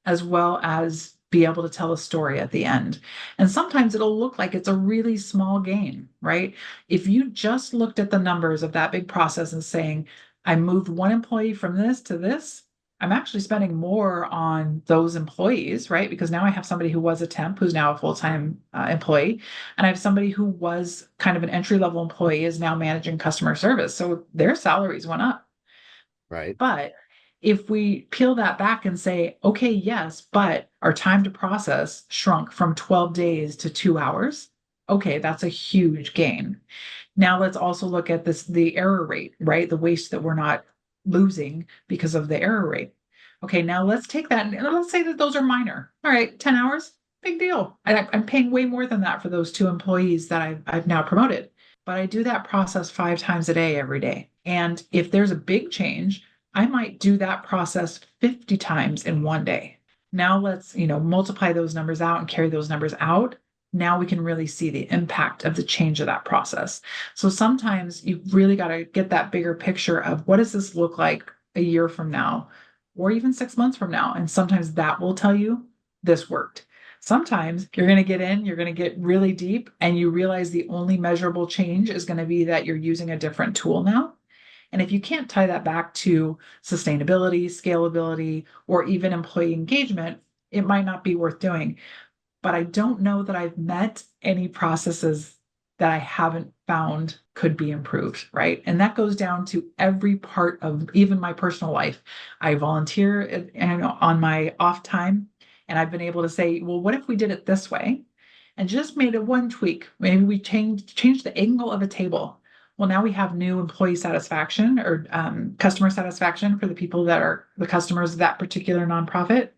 as well as be able to tell a story at the end. And sometimes it'll look like it's a really small gain, right? If you just looked at the numbers of that big process and saying, I moved one employee from this to this, I'm actually spending more on those employees, right? Because now I have somebody who was a temp who's now a full-time employee, and I have somebody who was kind of an entry-level employee is now managing customer service. So their salaries went up. Right. But if we peel that back and say, okay, yes, but our time to process shrunk from 12 days to 2 hours. Okay, that's a huge gain. Now let's also look at the error rate, right? The waste that we're not losing because of the error rate. Okay, now let's take that and let's say that those are minor. All right, 10 hours, big deal. I'm paying way more than that for those two employees that I've now promoted. But I do that process 5 times a day, every day. And if there's a big change, I might do that process 50 times in one day. Now let's, multiply those numbers out and carry those numbers out. Now we can really see the impact of the change of that process. So sometimes you've really got to get that bigger picture of what does this look like a year from now, or even 6 months from now. And sometimes that will tell you this worked. Sometimes you're going to get in, you're going to get really deep, and you realize the only measurable change is going to be that you're using a different tool now. And if you can't tie that back to sustainability, scalability, or even employee engagement, it might not be worth doing. But I don't know that I've met any processes that I haven't found could be improved, right? And that goes down to every part of even my personal life. I volunteer on my off time, and I've been able to say, well, what if we did it this way? And just made it one tweak. Maybe we changed the angle of a table. Well, now we have new employee satisfaction or customer satisfaction for the people that are the customers of that particular nonprofit.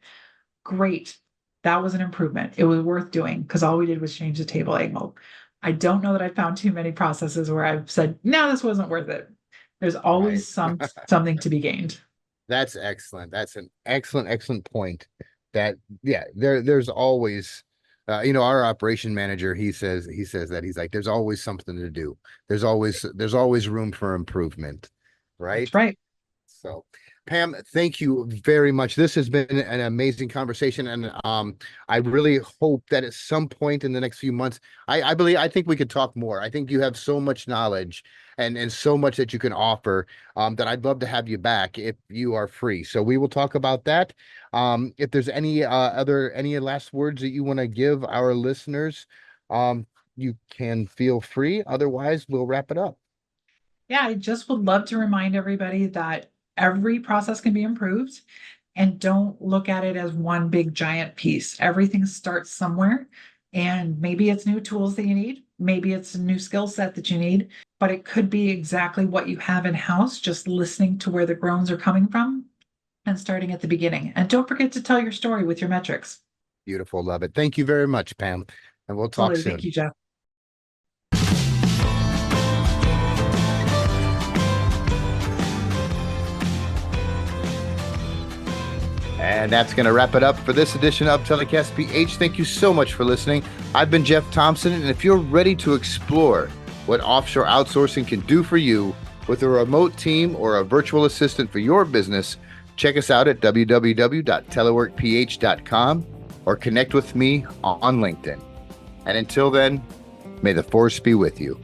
Great. That was an improvement. It was worth doing because all we did was change the table angle. I don't know that I found too many processes where I've said, no, this wasn't worth it. There's always Right. something to be gained. That's excellent. That's an excellent point. That there's always our operation manager, he says that he's like, there's always something to do. There's always room for improvement. Right. That's right. So, Pam, thank you very much. This has been an amazing conversation, and I really hope that at some point in the next few months, I think we could talk more. I think you have so much knowledge and so much that you can offer, that I'd love to have you back if you are free. So we will talk about that. If there's any last words that you want to give our listeners, you can feel free. Otherwise, we'll wrap it up. Yeah, I just would love to remind everybody that every process can be improved, and don't look at it as one big giant piece. Everything starts somewhere, and maybe it's new tools that you need. Maybe it's a new skill set that you need, but it could be exactly what you have in house, just listening to where the groans are coming from and starting at the beginning. And don't forget to tell your story with your metrics. Beautiful. Love it. Thank you very much, Pam. And we'll talk Totally. soon. Thank you, Jeff. And that's going to wrap it up for this edition of Telecast PH. Thank you so much for listening. I've been Jeff Thompson, and if you're ready to explore what offshore outsourcing can do for you with a remote team or a virtual assistant for your business, check us out at www.teleworkph.com or connect with me on LinkedIn. And until then, may the force be with you.